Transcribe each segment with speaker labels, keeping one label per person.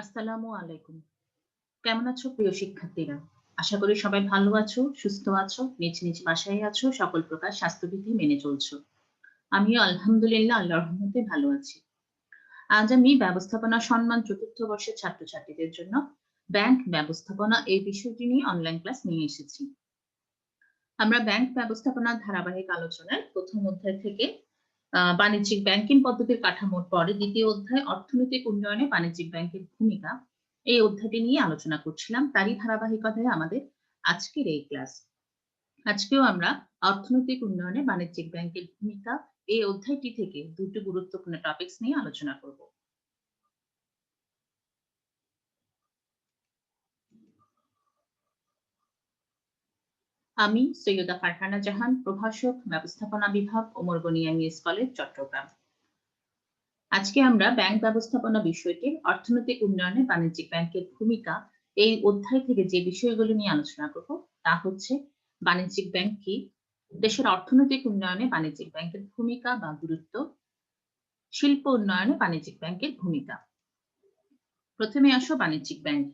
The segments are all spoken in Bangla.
Speaker 1: আসসালামু আলাইকুম। কেমন আছো প্রিয় শিক্ষার্থীরা? আশা করি সবাই ভালো আছো, সুস্থ আছো, নিজ নিজ বাসায় আছো, সকল প্রকার স্বাস্থ্যবিধি মেনে চলছো। আমিও আলহামদুলিল্লাহ আল্লাহর রহমতে ভালো আছি। আজ আমি ব্যবস্থাপনা সম্মান ৪র্থ বর্ষের ছাত্রছাত্রীদের জন্য ব্যাংক ব্যবস্থাপনা এই বিষয়টি নিয়ে অনলাইন ক্লাস নিয়ে এসেছি। আমরা ব্যাংক ব্যবস্থাপনার ধারাবাহিক আলোচনায় ১ম অধ্যায় থেকে বাণিজ্যিক ব্যাংকিং পদ্ধতির কাঠামোর পরে ২য় অধ্যায় অর্থনৈতিক উন্নয়নে বাণিজ্যিক ব্যাংকের ভূমিকা, এই অধ্যায়টি নিয়ে আলোচনা করছিলাম। তারই ধারাবাহিকতায় আমাদের আজকের এই ক্লাস। আজকেও আমরা অর্থনৈতিক উন্নয়নে বাণিজ্যিক ব্যাংকের ভূমিকা এই অধ্যায়টি থেকে ২ টি গুরুত্বপূর্ণ টপিকস নিয়ে আলোচনা করব। আমি সৈয়দা ফারহানা জাহান, প্রভাষক, ব্যবস্থাপনা বিভাগ, ওমর গনি এমইএস কলেজ, চট্টগ্রাম। আজকে আমরা ব্যাংক ব্যবস্থাপনা বিষয়টির অর্থনৈতিক উন্নয়নে বাণিজ্যিক ব্যাংকের ভূমিকা এই অধ্যায় থেকে যে বিষয়গুলো নিয়ে আলোচনা করব তা হচ্ছে বাণিজ্যিক ব্যাংক কি, দেশের অর্থনৈতিক উন্নয়নে বাণিজ্যিক ব্যাংকের ভূমিকা বা গুরুত্ব, শিল্প উন্নয়নে বাণিজ্যিক ব্যাংকের ভূমিকা। প্রথমে আসো বাণিজ্যিক ব্যাংক।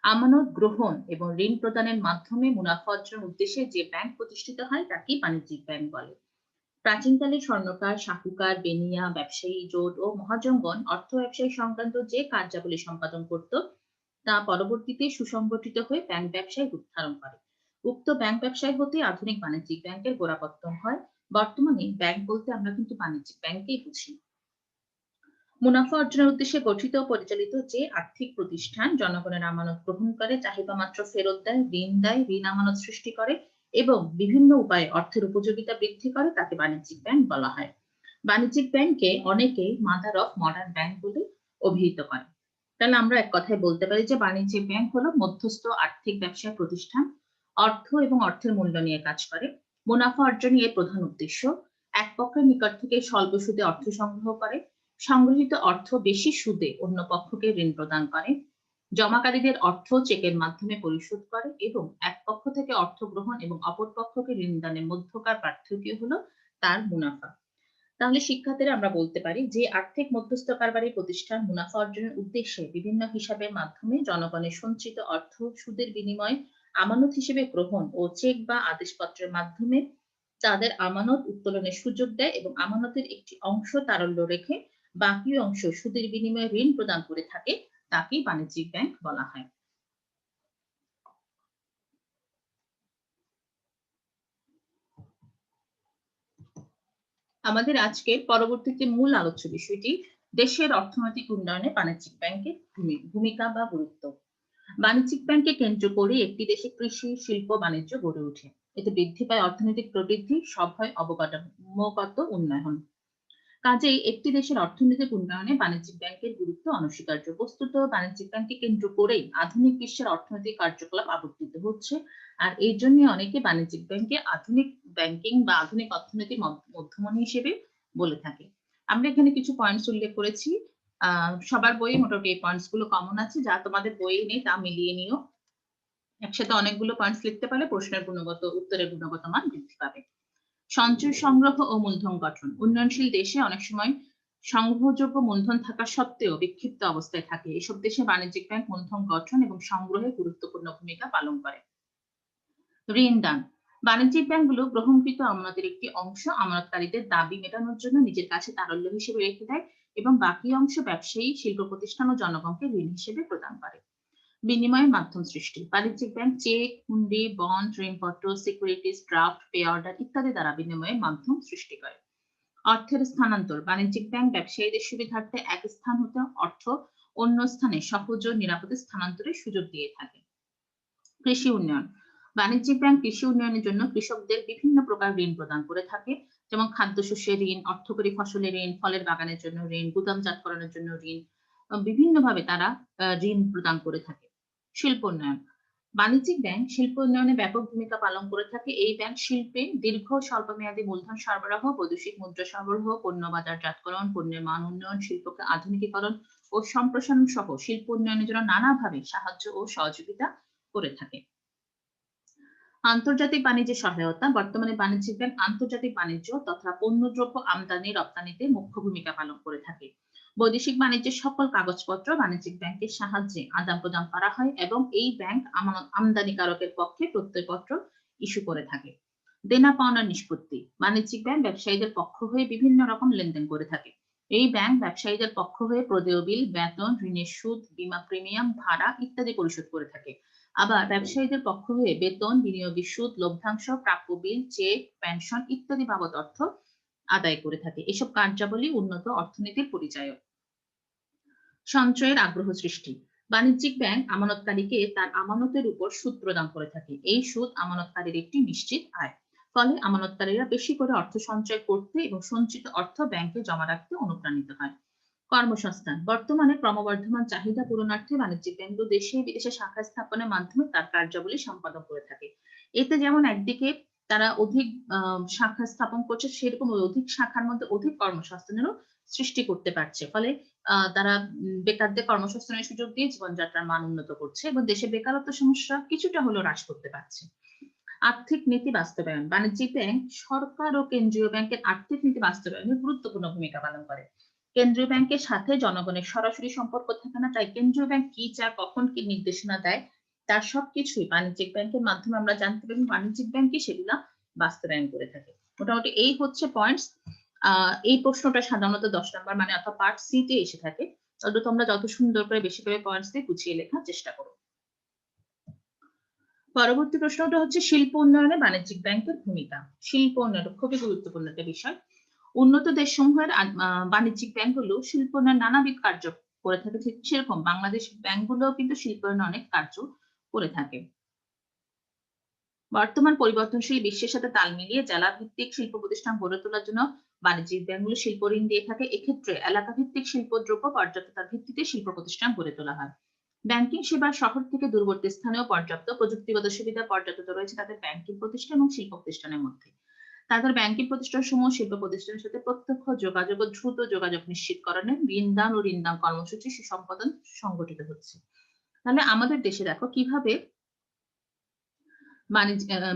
Speaker 1: আমানত গ্রহণ এবং ঋণ প্রদানের মাধ্যমে মুনাফা অর্জনের উদ্দেশ্যে যে ব্যাংক প্রতিষ্ঠিত হয় তাকেই বাণিজ্যিক ব্যাংক বলে। প্রাচীনকালে স্বর্ণকার, শাকুকার, বেনিয়া, ব্যবসায়ী জোট ও মহাজনগণ অর্থ ব্যবসায়ী সংক্রান্ত যে কার্যাবলী সম্পাদন করত তা পরবর্তীতে সুসংগঠিত হয়ে ব্যাংক ব্যবসায় রূপ ধারণ করে। উক্ত ব্যাংক ব্যবসায় হতে আধুনিক বাণিজ্যিক ব্যাংকের গোড়াপত্তন হয়। বর্তমানে ব্যাংক বলতে আমরা কিন্তু বাণিজ্যিক ব্যাংকেই বুঝি। মুনাফা অর্জনের উদ্দেশ্যে গঠিত ও পরিচালিত যে আর্থিক প্রতিষ্ঠান জনগণের আমানত গ্রহণ করে, চাহিদা মাত্র ফেরত দেয়, ঋণ আমানত সৃষ্টি করে এবং বিভিন্ন উপায়ে অর্থের উপযোগিতা বৃদ্ধি করে তাকে বাণিজ্যিক ব্যাংক বলা হয়। বাণিজ্যিক ব্যাংকে অনেকেই মাদার অফ মডার্ন ব্যাংক বলে অভিহিত করে। তাহলে আমরা এক কথায় বলতে পারি যে বাণিজ্যিক ব্যাংক হলো মধ্যস্থ আর্থিক ব্যবসায় প্রতিষ্ঠান, অর্থ এবং অর্থের মূল্য নিয়ে কাজ করে। মুনাফা অর্জনই এর প্রধান উদ্দেশ্য। এক পক্ষের নিকট থেকে স্বল্প সুদে অর্থ সংগ্রহ করে, সংগৃহীত অর্থ বেশি সুদে অন্য পক্ষকে ঋণ প্রদান করে, জমাকারীদের অর্থ চেকের মাধ্যমে পরিশোধ করে এবং এক পক্ষ থেকে অর্থ গ্রহণ এবং অপর পক্ষকে ঋণ দানের মধ্যকার পার্থক্য হলো তার মুনাফা। তাহলে শিক্ষার্থীরা আমরা বলতে পারি যে আর্থিক মধ্যস্থকারী প্রতিষ্ঠান মুনাফা অর্জনের উদ্দেশ্যে বিভিন্ন হিসাবের মাধ্যমে জনগণের সঞ্চিত অর্থ সুদের বিনিময়ে আমানত হিসেবে গ্রহণ ও চেক বা আদেশপত্রের মাধ্যমে তাদের আমানত উত্তোলনের সুযোগ দেয় এবং আমানতের একটি অংশ তারল্য রেখে বাকি অংশ সুদের বিনিময়ে ঋণ প্রদান করে থাকে, তাকেই বাণিজ্যিক ব্যাংক বলা হয়। আমাদের আজকের পরবর্তীতে মূল আলোচ্য বিষয়টি দেশের অর্থনৈতিক উন্নয়নে বাণিজ্যিক ব্যাংকের ভূমিকা বা গুরুত্ব। বাণিজ্যিক ব্যাংককে কেন্দ্র করে একটি দেশে কৃষি, শিল্প, বাণিজ্য গড়ে ওঠে। এতে বৃদ্ধি পায় অর্থনৈতিক প্রবৃদ্ধি, সব হয় অবকাঠামোগত উন্নয়ন। কাজেই একটি দেশের অর্থনৈতিক উন্নয়নে বাণিজ্যিক ব্যাংকের গুরুত্ব অনস্বীকার্য। বস্তুত বাণিজ্যিক ব্যাংককে কেন্দ্র করেই আধুনিক বিশ্বের অর্থনৈতিক কার্যকলাপ আবর্তিত হচ্ছে। আর এর জন্য অনেকে বাণিজ্যিক ব্যাংকে আধুনিক ব্যাংকিং বা আধুনিক অর্থনৈতিক মধ্যমণি হিসেবে বলে থাকে। আমরা এখানে কিছু পয়েন্টস উল্লেখ করেছি। সবার বইয়ে মোটামুটি এই পয়েন্টস গুলো কমন আছে, যা তোমাদের বইয়ে নেই তা মিলিয়ে নিও। একসাথে অনেকগুলো পয়েন্টস লিখতে পারলে প্রশ্নের উত্তরের গুণগত মান বৃদ্ধি পাবে। সঞ্চয় সংগ্রহ ও মূলধন গঠন। উন্নয়নশীল দেশে অনেক সময় সংগ্রহযোগ্য মূলধন থাকা সত্ত্বেও বিক্ষিপ্ত অবস্থায় থাকে। এসব দেশে বাণিজ্যিক ব্যাংক মূলধন গঠন এবং সংগ্রহে গুরুত্বপূর্ণ ভূমিকা পালন করে। ঋণ দান। বাণিজ্যিক ব্যাংকগুলো গ্রহণকৃত আমানতের একটি অংশ আমানতকারীদের দাবি মেটানোর জন্য নিজের কাছে তারল্য হিসেবে রেখে দেয় এবং বাকি অংশ ব্যবসায়ী, শিল্প প্রতিষ্ঠান ও জনগণকে ঋণ হিসেবে প্রদান করে। বিনিময়ের মাধ্যম সৃষ্টি। বাণিজ্যিক ব্যাংক চেক, হুন্ডি, বন্ড, ঋণপত্র, সিকিউরিটিজ, ড্রাফট, পে অর্ডার ইত্যাদি দ্বারা বিনিময়ের মাধ্যম সৃষ্টি করে। অর্থের স্থানান্তর। বাণিজ্যিক ব্যাংক ব্যবসায়ীদের সুবিধার্থে এক স্থান হতে অর্থ অন্য স্থানে সহজ ও নিরাপদে স্থানান্তরের সুযোগ দিয়ে থাকে। কৃষি উন্নয়ন। বাণিজ্যিক ব্যাংক কৃষি উন্নয়নের জন্য কৃষকদের বিভিন্ন প্রকার ঋণ প্রদান করে থাকে, যেমন খাদ্যশস্যের ঋণ, অর্থকরী ফসলের ঋণ, ফলের বাগানের জন্য ঋণ, গুদামজাতকরণের জন্য ঋণ। বিভিন্নভাবে তারা ঋণ প্রদান করে থাকে। শিল্প উন্নয়ন। বাণিজ্যিক ব্যাংক শিল্প উন্নয়নে ব্যাপক ভূমিকা পালন করে থাকে। এই ব্যাংক শিল্পে দীর্ঘ স্বল্পমেয়াদী মূলধন সরবরাহ, বৈদেশিক মুদ্রা সরবরাহ, পণ্য বাজারজাতকরণ, পণ্যের মান উন্নয়ন, শিল্পকে আধুনিকীকরণ ও সম্প্রসারণ সহ শিল্প উন্নয়নের জন্য নানাভাবে সাহায্য ও সহযোগিতা করে থাকে। আন্তর্জাতিক বাণিজ্যে সহায়তা। বর্তমানে বাণিজ্যিক ব্যাংক আন্তর্জাতিক বাণিজ্য তথা পণ্যদ্রব্য আমদানি রপ্তানিতে মুখ্য ভূমিকা পালন করে থাকে। বৈদেশিক বাণিজ্যের সকল কাগজপত্র বাণিজ্যিক ব্যাংকের সাহায্যে আদান প্রদান করা হয় এবং এই ব্যাংক আমদানিকারকের পক্ষে প্রত্যয়পত্র ইস্যু করে থাকে। দেনা পাওনার নিষ্পত্তি। বাণিজ্যিক ব্যাংক ব্যবসায়ীদের পক্ষ হয়ে বিভিন্ন রকম লেনদেন করে থাকে। এই ব্যাংক ব্যবসায়ীদের পক্ষ হয়ে প্রদেয় বিল, বেতন, ঋণের সুদ, বীমা প্রিমিয়াম, ভাড়া ইত্যাদি পরিশোধ করে থাকে। আবার ব্যবসায়ীদের পক্ষ হয়ে বেতন, বিনিয়োগের সুদ, লভ্যাংশ, প্রাপ্য বিল, চেক, পেনশন ইত্যাদি বাবদ অর্থ আদায় করে থাকে। এসব কার্যাবলী উন্নত অর্থনীতির পরিচায়ক। সঞ্চয়ের আগ্রহ সৃষ্টি। বাণিজ্যিক ব্যাংক আমানতকারীকে তার আমানতের উপর সুদ প্রদান করে থাকে। এই সুদ আমানতকারীর একটি নিশ্চিত আয়। ফলে আমানতকারীরা বেশি করে অর্থ সঞ্চয় করতে এবং সঞ্চিত অর্থ ব্যাংকে জমা রাখতে অনুপ্রাণিত হয়। কর্মসংস্থান। বর্তমানে ক্রমবর্ধমান চাহিদা পূরণার্থে বাণিজ্যিক ব্যাংকগুলো দেশে বিদেশে শাখা স্থাপনের মাধ্যমে তার কার্যাবলী সম্পাদন করে থাকে। এতে যেমন একদিকে তারা অধিক শাখা স্থাপন করছে, সেরকম অধিক শাখার মধ্যে অধিক কর্মসংস্থানেরও সৃষ্টি করতে পারছে। ফলে তারা বেকারদের কর্মসংস্থানের সুযোগ দিয়ে জীবনযাত্রার মান উন্নত করছে এবং দেশে বেকারত্ব সমস্যা কিছুটা হলেও হ্রাস করতে পারছে। আর্থিক নীতি বাস্তবায়ন। বাণিজ্যিক ব্যাংক সরকার ও কেন্দ্রীয় ব্যাংকের আর্থিক নীতি বাস্তবায়নে গুরুত্বপূর্ণ ভূমিকা পালন করে। কেন্দ্রীয় ব্যাংকের সাথে জনগণের সরাসরি সম্পর্ক থাকে না, তাই কেন্দ্রীয় ব্যাংক কি চায়, কখন কি নির্দেশনা দেয়, তার সবকিছুই বাণিজ্যিক ব্যাংকের মাধ্যমে আমরা জানতে পারি এবং বাণিজ্যিক ব্যাংকই সেগুলা বাস্তবায়ন করে থাকে। মোটামুটি এই হচ্ছে পয়েন্টস। এই প্রশ্নটা সাধারণত 10 নম্বর মানে অর্থাৎ পার্ট সি তে এসে থাকে। তবে তোমরা যত সুন্দর করে বেশি করে পয়েন্টস দিয়ে গুছিয়ে লেখার চেষ্টা করো। পরবর্তী প্রশ্নটা হচ্ছে শিল্প উন্নয়নে বাণিজ্যিক ব্যাংকের ভূমিকা। শিল্প উন্নয়ন খুবই গুরুত্বপূর্ণ একটা বিষয়। উন্নত দেশসমূহের বাণিজ্যিক ব্যাংকগুলো শিল্প উন্নয়ন নানাবিধ কার্য করে থাকে, ঠিক সেরকম বাংলাদেশ ব্যাংকগুলো কিন্তু শিল্প উন্নয়নে অনেক কার্য করে থাকে। বর্তমান পরিবর্তনশীল বিশ্বের সাথে তাল মিলিয়ে জেলা ভিত্তিক শিল্প প্রতিষ্ঠান গড়ে তোলার জন্য বাণিজ্যিক ব্যাংকগুলো শিল্প ঋণ দিয়ে থাকে। এক্ষেত্রে এলাকা ভিত্তিক শিল্প দ্রব্য পর্যাপ্ততার ভিত্তিতে শিল্প প্রতিষ্ঠান গড়ে তোলা হয়। ব্যাংকিং সেবা শহর থেকে দূরবর্তী স্থানেও পর্যাপ্ত প্রযুক্তিগত সুবিধা পর্যাপ্ত রয়েছে তাদের ব্যাংকিং প্রতিষ্ঠান এবং শিল্প প্রতিষ্ঠানের মধ্যে। তাদের ব্যাংকিং প্রতিষ্ঠান সমূহ শিল্প প্রতিষ্ঠানের সাথে প্রত্যক্ষ যোগাযোগ ও দ্রুত যোগাযোগ নিশ্চিতকরণে ঋণদান ও ঋণদান কর্মসূচি সুসম্পাদন সংগঠিত হচ্ছে। তাহলে আমাদের দেশে দেখো কিভাবে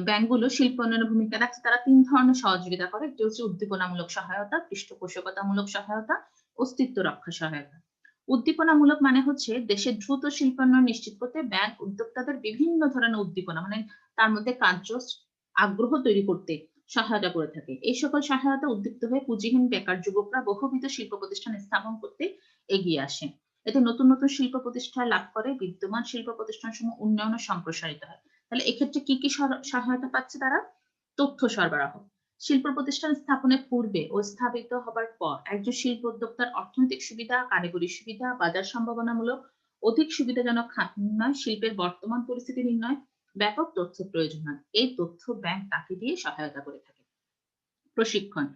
Speaker 1: ব্যাংকগুলো শিল্প উন্নয়নের ভূমিকা রাখছে। তারা 3 ধরনের সহযোগিতা করে। একটি হচ্ছে উদ্দীপনামূলক সহায়তা, পৃষ্ঠপোষকতামূলক সহায়তা, অস্তিত্ব রক্ষা সহায়তা। উদ্দীপনামূলক মানে হচ্ছে দেশের দ্রুত শিল্পায়ন নিশ্চিত করতে ব্যাংক উদ্যোক্তাদের বিভিন্ন ধরনের উদ্দীপনা মানে তার মধ্যে কার্য আগ্রহ তৈরি করতে সহায়তা করে থাকে। এই সকল সহায়তা উদ্দীপ্ত হয়ে পুঁজিহীন বেকার যুবকরা বহুবিধ শিল্প প্রতিষ্ঠান স্থাপন করতে এগিয়ে আসে। এতে নতুন নতুন শিল্প প্রতিষ্ঠান লাভ করে, বিদ্যমান শিল্প প্রতিষ্ঠানসমূহ উন্নয়ন ও সম্প্রসারিত হয়। তাহলে এক্ষেত্রে কি কি সহায়তা পাচ্ছে তারা? তথ্য সরবরাহ। শিল্প প্রতিষ্ঠান স্থাপনের পূর্বে ও স্থাপিত হবার পর একজন শিল্প উদ্যোক্তার অর্থনৈতিক সুবিধা, কারিগরি সুবিধা, বাজার সম্ভাবনামূলক অধিক সুবিধাজনক খাত নির্ণয়, শিল্পের বর্তমান পরিস্থিতি নির্ণয়, ব্যাপক তথ্য প্রয়োজন হয়। এই তথ্য ব্যাংক তাকে দিয়ে সহায়তা করে থাকে। প্রশিক্ষণ।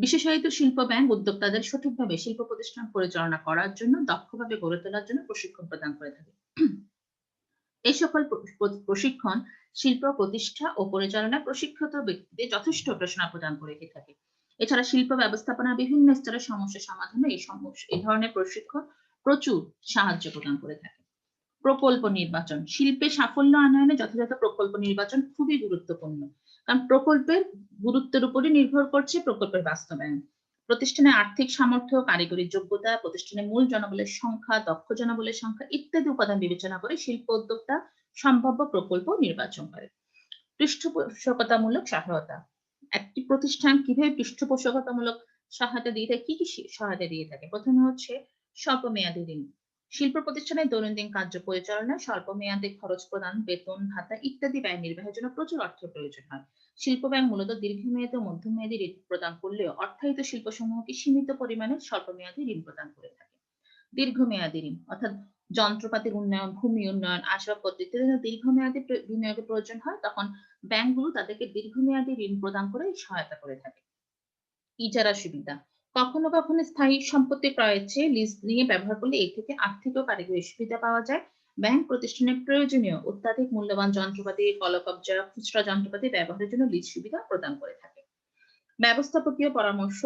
Speaker 1: বিশেষায়িত শিল্প ব্যাংক উদ্যোক্তাদের সঠিকভাবে শিল্প প্রতিষ্ঠান পরিচালনা করার জন্য দক্ষভাবে গড়ে তোলার জন্য প্রশিক্ষণ প্রদান করে থাকে। এই সকল প্রশিক্ষণ শিল্প প্রতিষ্ঠা ও পরিচালনায় প্রশিক্ষিত ব্যক্তিদের যথেষ্ট প্রেরণা প্রদান করে থাকে। এছাড়া শিল্প ব্যবস্থাপনার বিভিন্ন স্তরের সমস্যা সমাধানে এই ধরনের প্রশিক্ষণ প্রচুর সাহায্য প্রদান করে থাকে। প্রকল্প নির্বাচন। শিল্পে সাফল্য আনয়নে যথাযথ প্রকল্প নির্বাচন খুবই গুরুত্বপূর্ণ। কারণ প্রকল্পের গুরুত্বের উপরই নির্ভর করছে প্রকল্পের বাস্তবায়ন। প্রতিষ্ঠানের আর্থিক সামর্থ্য, কারিগরি যোগ্যতা, প্রতিষ্ঠানের মূল জনবলের সংখ্যা, দক্ষ জনবলের সংখ্যা ইত্যাদি উপাদান বিবেচনা করে শিল্প উদ্যোক্তা সম্ভাব্য প্রকল্প নির্বাচন করে। পৃষ্ঠপোষকতামূলক সহায়তা। একটি প্রতিষ্ঠান কিভাবে পৃষ্ঠপোষকতামূলক সহায়তা দিয়ে থাকে, কি কি সহায়তা দিয়ে থাকে? প্রথমে হচ্ছে স্বল্পমেয়াদী ঋণ। শিল্প প্রতিষ্ঠানের দৈনন্দিন কার্য পরিচালনায় স্বল্প মেয়াদে খরচ প্রদান, বেতন ভাতা ইত্যাদি ব্যয় নির্বাহের জন্য প্রচুর অর্থের প্রয়োজন হয়। শিল্প ব্যাংক মূলত দীর্ঘমেয়াদী ও মধ্যমেয়াদী ঋণ প্রদান করলেও অর্থায়িত শিল্প সমূহকে সীমিত পরিমাণে স্বল্পমেয়াদী ঋণ প্রদান করে থাকে। দীর্ঘমেয়াদী ঋণ অর্থাৎ যন্ত্রপাতির উন্নয়ন, ভূমি উন্নয়ন, আসবাবপত্র ইত্যাদি দীর্ঘমেয়াদী বিনিয়োগের প্রয়োজন হয়, তখন ব্যাংকগুলো তাদেরকে দীর্ঘমেয়াদী ঋণ প্রদান করে সহায়তা করে থাকে। ইজারা সুবিধা। কখনো কখনো স্থায়ী সম্পত্তি ক্রয়ের চেয়ে লিজ নিয়ে ব্যবহার করলে এ থেকে আর্থিক ও কারিগরি সুবিধা পাওয়া যায়। ব্যাংক প্রতিষ্ঠানের প্রয়োজনীয় অত্যাধিক মূল্যবান যন্ত্রপাতি, কলকবজা, খুচরা যন্ত্রপাতি ব্যবহারের জন্য লিজ সুবিধা প্রদান করে থাকে। ব্যবস্থাপকীয় পরামর্শ।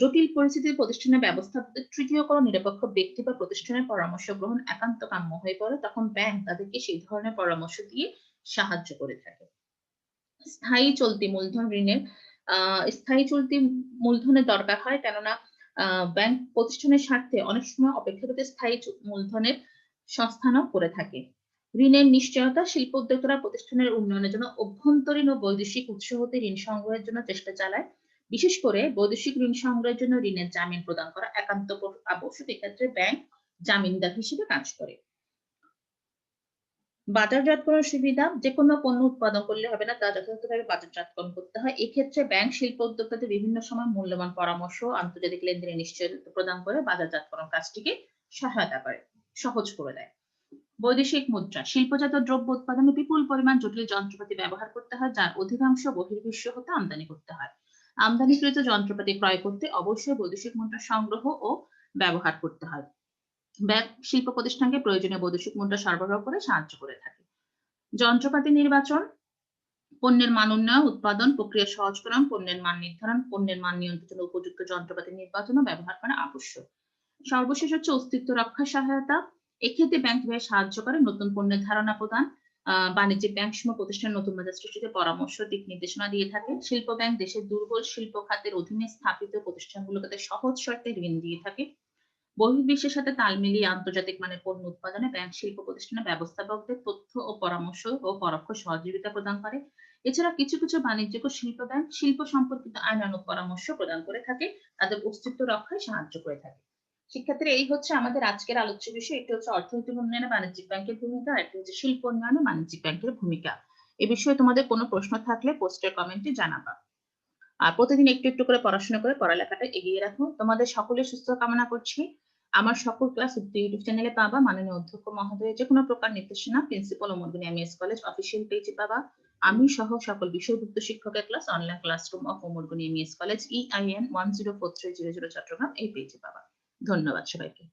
Speaker 1: জটিল পরিস্থিতির প্রতিষ্ঠানের ব্যবস্থাপকদের তৃতীয় কোনো নিরপেক্ষ ব্যক্তি বা প্রতিষ্ঠানের পরামর্শ গ্রহণ একান্ত কাম্য হয়ে পড়ে, তখন ব্যাংক তাদেরকে সেই ধরনের পরামর্শ দিয়ে সাহায্য করে থাকে। স্থায়ী চলতি মূলধন ঋণের স্থায়ী চলতি মূলধনের দরকার হয়, কেননা ব্যাংক প্রতিষ্ঠানের স্বার্থে অনেক সময় অপেক্ষাকৃত স্থায়ী মূলধনের সংস্থানও করে থাকে। ঋণের নিশ্চয়তা শিল্প উদ্যোক্তারা প্রতিষ্ঠানের উন্নয়নের জন্য অভ্যন্তরীণ ও বৈদেশিক উৎস হতে ঋণ সংগ্রহের জন্য চেষ্টা চালায়। বিশেষ করে বৈদেশিক ঋণ সংগ্রহের জন্য ঋণের জামিন প্রদান করা একান্ত আবশ্যক। এক্ষেত্রে ব্যাংক জামিনদার হিসেবে কাজ করে। বাজারজাতকরণের সুবিধা, যেকোনো পণ্য উৎপাদন করলে হবে না, তা যথাযথভাবে বাজারজাতকরণ করতে হয়। এক্ষেত্রে ব্যাংক শিল্প উদ্যোক্তাদের বিভিন্ন সময় মূল্যবান পরামর্শ, আন্তর্জাতিক লেনদেনের নিশ্চয়তা প্রদান করে বাজারজাতকরণ কাজটিকে সহায়তা করে, সহজ করে দেয়। বৈদেশিক মুদ্রা, শিল্পজাত দ্রব্য উৎপাদনে বিপুল পরিমাণ জটিল যন্ত্রপাতি ব্যবহার করতে হয়, যার অধিকাংশ বহির্বিশ্ব হতে আমদানি করতে হয়। আমদানিকৃত যন্ত্রপাতি ক্রয় করতে অবশ্যই বৈদেশিক মুদ্রা সংগ্রহ ও ব্যবহার করতে হয়। ব্যাংক শিল্প প্রতিষ্ঠানকে প্রয়োজনীয় বৈদেশিক মুদ্রা সরবরাহ করে সাহায্য করে থাকে। যন্ত্রপাতি নির্বাচন, পণ্যের মান উন্নয়ন, উৎপাদন প্রক্রিয়া সহজকরণ, পণ্যের মান নির্ধারণ, পণ্যের মান নিয়ন্ত্রণের উপযুক্ত যন্ত্রপাতি নির্বাচন ও ব্যবহার করা আবশ্যক। সর্বশেষ হচ্ছে অস্তিত্ব রক্ষা সহায়তা। এক্ষেত্রে ব্যাংক কিভাবে সাহায্য করে? নতুন পণ্যের ধারণা প্রদান, বাণিজ্যিক ব্যাংক সমূহ প্রতিষ্ঠান নতুন বাজার সৃষ্টিতে পরামর্শ, দিক নির্দেশনা দিয়ে থাকে। শিল্প ব্যাংক দেশের দুর্বল শিল্প খাতের অধীনে স্থাপিত প্রতিষ্ঠানগুলোকে সহজ শর্তে ঋণ দিয়ে থাকে। বহির্বিশ্বের সাথে তাল মিলিয়ে আন্তর্জাতিক মানের পণ্য উৎপাদনে ব্যাংক শিল্প প্রতিষ্ঠানের ব্যবস্থাপকদের তথ্য ও পরামর্শ ও পরোক্ষ সহযোগিতা প্রদান করে। এছাড়া কিছু কিছু বাণিজ্যিক ও শিল্প ব্যাংক শিল্প সম্পর্কিত আইনানুগ পরামর্শ প্রদান করে থাকে, তাদের অস্তিত্ব রক্ষায় সাহায্য করে থাকে। শিক্ষার্থীরা, এই হচ্ছে আমাদের আজকের আলোচ্য বিষয়। একটি হচ্ছে অর্থনৈতিক উন্নয়নে বাণিজ্যিক ব্যাংকের ভূমিকা, আর একটি হচ্ছে শিল্প উন্নয়নে বাণিজ্যিক ব্যাংকের ভূমিকা। এ বিষয়ে তোমাদের কোনো প্রশ্ন থাকলে পোস্টের কমেন্টে জানাবা। আর প্রতিদিন একটু একটু করে পড়াশোনা করে পড়ালেখাটা এগিয়ে রাখো। তোমাদের সকলের সুস্থ কামনা করছি। আমার সকল ক্লাস ইউটিউব চ্যানেলে পাবা। মাননীয় অধ্যক্ষ মহোদয়ের যে কোনো প্রকার নির্দেশনা principal Omargani MS college official পেজে পাবা। আমি সহ সকল বিষয়ভুক্ত শিক্ষকের class online classroom of Omargani MS college EIN 104300 Chittagong এই পেজে পাবা। ধন্যবাদ সবাইকে।